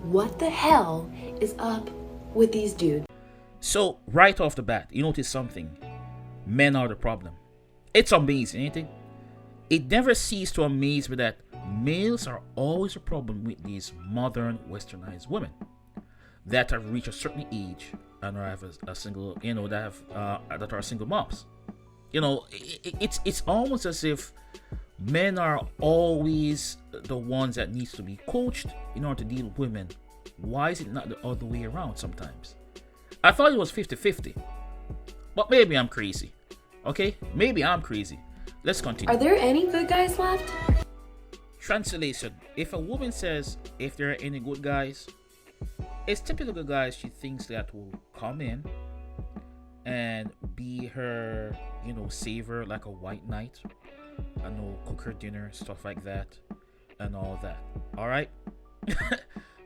What the hell is up with these dudes? So, right off the bat, you notice something. Men are the problem. It's amazing, ain't it? It never ceases to amaze me that males are always a problem with these modern westernized women that have reached a certain age and have a single, that are single moms. It's almost as if men are always the ones that needs to be coached in order to deal with women. Why is it not the other way around sometimes? I thought it was 50-50. But maybe I'm crazy. Okay? Maybe I'm crazy. Let's continue. Are there any good guys left? Translation. If a woman says if there are any good guys, it's typical good guys she thinks that will come in and be her, save her like a white knight. Cook her dinner, stuff like that, and all that. Alright?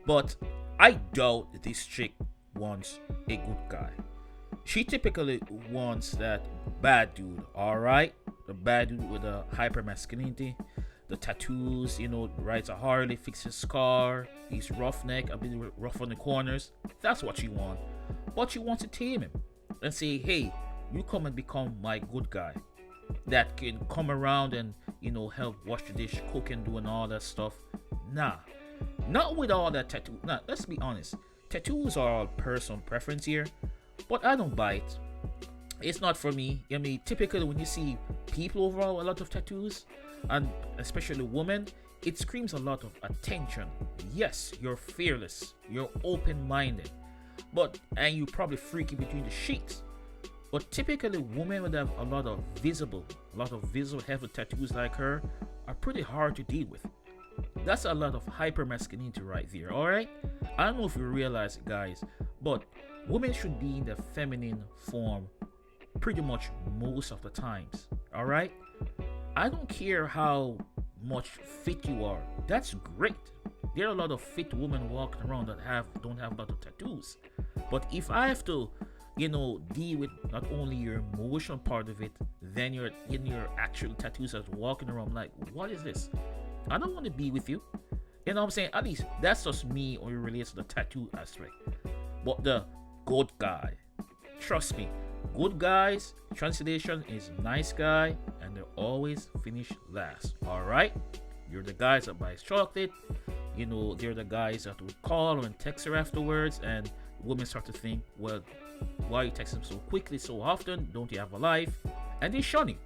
But I doubt this chick wants a good guy. She typically wants that bad dude, alright? The bad dude with the hyper masculinity, the tattoos, rides a Harley, fixes his car, he's roughneck, a bit rough on the corners. That's what she wants. But she wants to tame him and say, hey, you come and become my good guy. That can come around and, help wash the dish, cook and doing all that stuff. Nah, not with all that tattoo. Nah, let's be honest. Tattoos are all personal preference here, but I don't buy it. It's not for me. I mean, typically when you see people overall with a lot of tattoos, and especially women, it screams a lot of attention. Yes, you're fearless, you're open-minded, and you probably freaky between the sheets. But typically women would have a lot of visible heavy tattoos like her are pretty hard to deal with. That's a lot of hyper masculinity right there, alright? I don't know if you realize it, guys, but women should be in the feminine form pretty much most of the times, alright? I don't care how much fit you are. That's great. There are a lot of fit women walking around that don't have a lot of tattoos. But if I have to, deal with not only your emotional part of it, then your actual tattoos as walking around like, what is this? I don't want to be with you. You know what I'm saying? At least that's just me or it relates to the tattoo aspect. But the good guy, trust me, good guys, translation is nice guy, and they always finish last. Alright? You're the guys that buys chocolate. They're the guys that will call and text her afterwards, and women start to think, well, why are you texting so quickly, so often? Don't you have a life? And they shun you.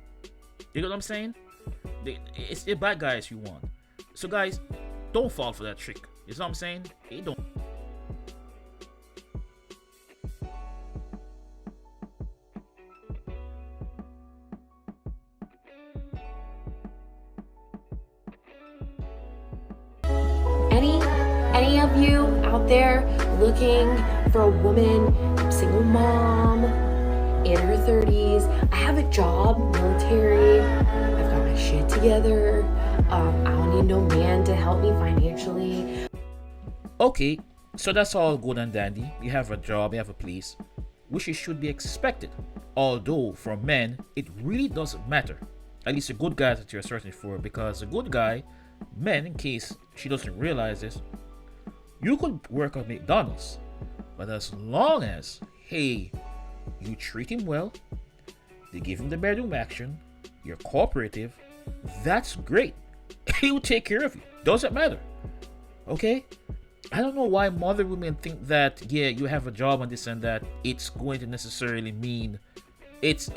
You know what I'm saying? It's the bad guys you want. So guys, don't fall for that trick. You know what I'm saying? Hey, don't. Any of you out there looking for a woman, single mom, in her 30s? I have a job, military, I've got my shit together. I don't need no man to help me financially. Okay, so that's all good and dandy. You have a job, you have a place, which it should be expected. Although for men, it really doesn't matter. At least the good guys that you're searching for, because a good guy, men, in case she doesn't realize this, you could work at McDonald's, but as long as, hey, you treat him well, they give him the bedroom action, you're cooperative, that's great. He'll take care of you. Doesn't matter. Okay? I don't know why modern women think that, yeah, you have a job and this and that, it's going to necessarily mean it's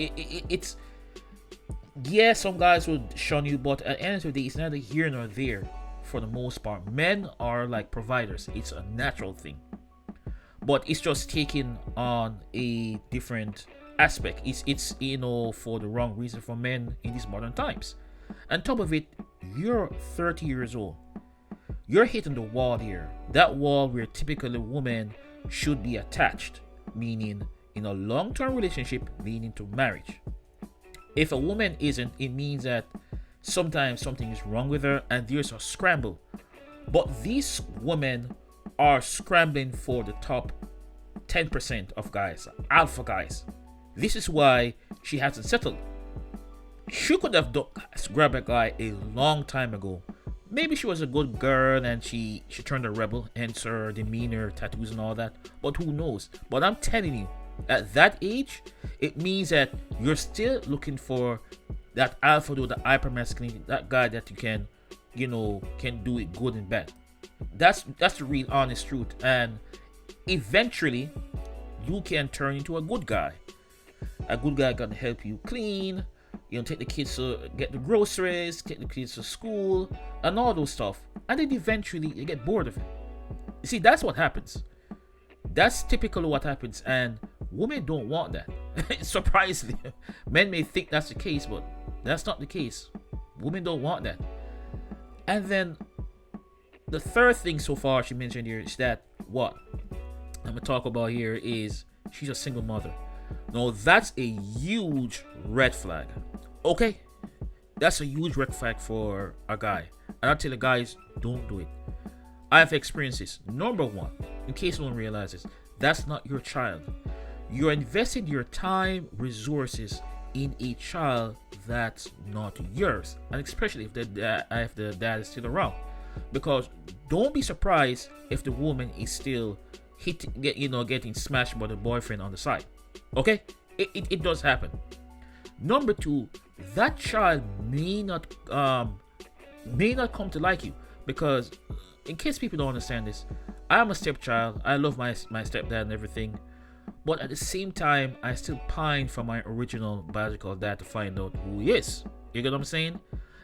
yeah, some guys would shun you, but at the end of the day, it's neither here nor there for the most part. Men are like providers. It's a natural thing. But it's just taken on a different aspect. It's for the wrong reason for men in these modern times. On top of it, you're 30 years old. You're hitting the wall here. That wall where typically women should be attached, meaning in a long-term relationship leading to marriage. If a woman isn't, it means that sometimes something is wrong with her and there's a scramble. But these women are scrambling for the top 10% of guys, alpha guys. This is why she hasn't settled. She could have grabbed a guy a long time ago, Maybe she was a good girl and she turned a rebel, hence her demeanor, tattoos, and all that. But who knows? But I'm telling you, at that age, it means that you're still looking for that alpha, though, the hyper masculine, that guy that you can do it good and bad. That's the real honest truth. And eventually, you can turn into a good guy. A good guy can help you clean, take the kids to get the groceries, take the kids to school, and all those stuff. And then eventually you get bored of it. You see, that's what happens. That's typically what happens, and women don't want that. Surprisingly, men may think that's the case, but that's not the case. Women don't want that. And then the third thing so far she mentioned here is that what I'm gonna talk about here is she's a single mother. Now that's a huge red flag. Okay, that's a huge red flag for a guy. And I tell the guys, don't do it. I have experiences. Number one, in case no one realizes, that's not your child. You're investing your time, resources in a child that's not yours, and especially if the dad is still around. Because don't be surprised if the woman is still getting smashed by the boyfriend on the side. Okay, it does happen. Number two, that child may not come to like you, because in case people don't understand this, I'm a stepchild. I love my stepdad and everything, but at the same time, I still pine for my original biological dad to find out who he is. You get what I'm saying?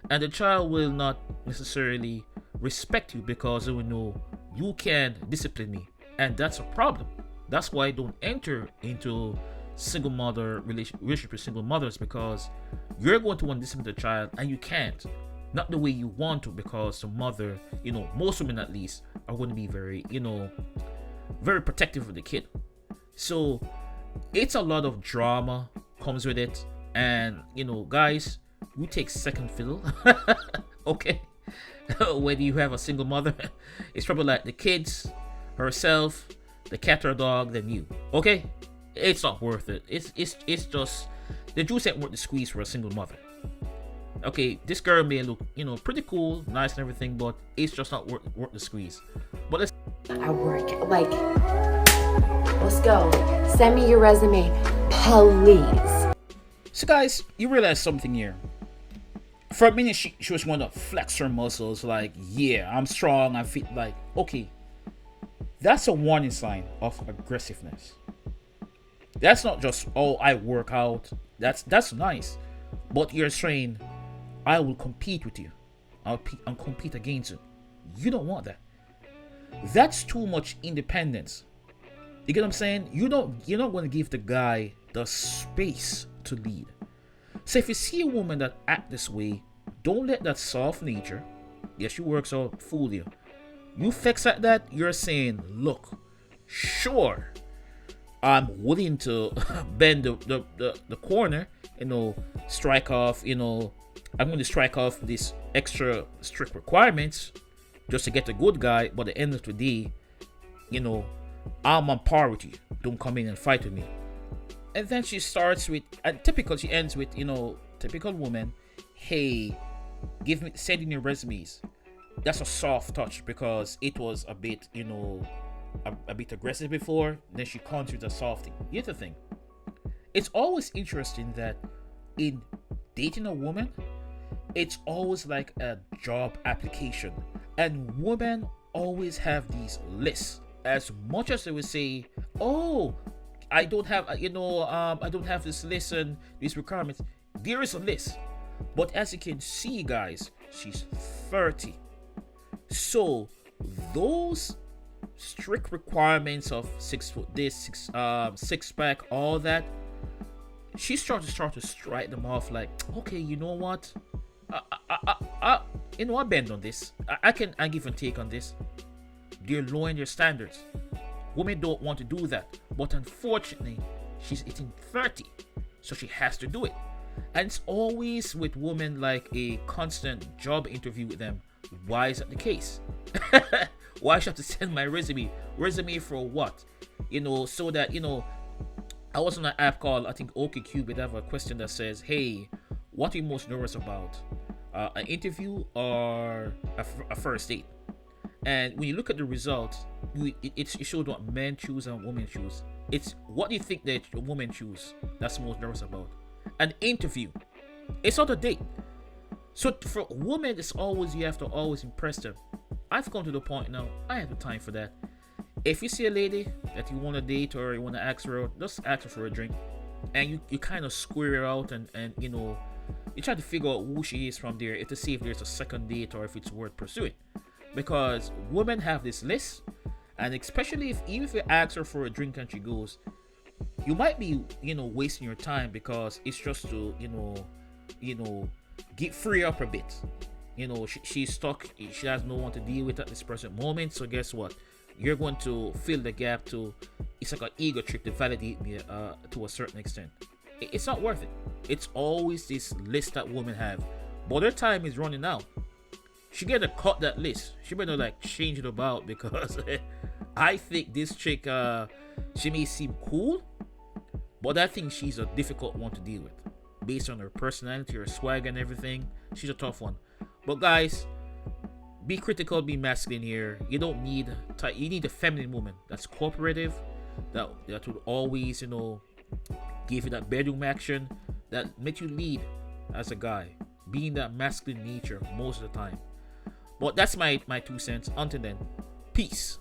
And the child will not necessarily respect you because they will know you can discipline me, and that's a problem. That's why I don't enter into single mother relationship with single mothers, because you're going to want to discipline the child and you can't. Not the way you want to, because the mother, most women at least, are going to be very, very protective of the kid. So it's a lot of drama comes with it. And, guys, you take second fiddle. Okay? Whether you have a single mother, it's probably like the kids, herself, the cat or dog, then you. Okay? It's not worth it. It's just, the juice ain't worth the squeeze for a single mother. Okay, this girl may look, pretty cool, nice and everything, but it's just not worth the squeeze. But let's let's go. Send me your resume, please. So guys, you realize something here. For a minute, she was going to flex her muscles, like, yeah, I'm strong, I'm fit. Like, okay, that's a warning sign of aggressiveness. That's not just, oh, I work out. That's nice, but you're saying, I will compete with you. I'll compete against you. You don't want that. That's too much independence. You get what I'm saying? You're not going to give the guy the space to lead. So if you see a woman that act this way, don't let that soft nature, yes, she works out, fool you. You fix at that, you're saying, look, sure, I'm willing to bend the corner, strike off, I'm going to strike off these extra strict requirements just to get the good guy, but at the end of the day, I'm on par with you. Don't come in and fight with me. And then she starts with, she ends with, typical woman, hey, send in your resumes. That's a soft touch because it was a bit, a bit aggressive before. Then she counters a softy. Here's the thing. It's always interesting that in dating a woman, it's always like a job application. And women always have these lists. As much as they would say, oh, I don't have, I don't have this list and these requirements. There is a list. But as you can see, guys, she's 30. So those strict requirements of 6 foot this, six pack, all that, she's trying to strike them off like, okay, you know what? I bend on this. I give and take on this. They're lowering their standards. Women don't want to do that, but unfortunately, she's hitting 30, so she has to do it. And it's always with women like a constant job interview with them. Why is that the case? Why should I have to send my resume? Resume for what? So that, I was on an app called, I think, OkCupid. They have a question that says, hey, what are you most nervous about? an interview or a first date. And when you look at the results, it shows what men choose and women choose. It's what do you think that a woman choose that's most nervous about. An interview. It's not a date. So for women, it's always you have to always impress them. I've come to the point now. I have the time for that. If you see a lady that you want to date or you want to ask her out, just ask her for a drink, and you kind of square her out and you try to figure out who she is from there, to see if there's a second date or if it's worth pursuing. Because women have this list, and especially even if you ask her for a drink and she goes, you might be wasting your time because it's just to get free up a bit. She's stuck. She has no one to deal with at this present moment. So guess what? You're going to fill the gap to. It's like an ego trip to validate me to a certain extent. It's not worth it. It's always this list that women have, but their time is running out. She better cut that list. She better change it about because I think this chick, she may seem cool, but I think she's a difficult one to deal with. Based on her personality, her swag and everything, she's a tough one. But guys, be critical, be masculine here. You don't need, you need a feminine woman that's cooperative, that would always, give you that bedroom action, that make you lead as a guy, being that masculine nature most of the time. But that's my 2 cents. Until then, peace.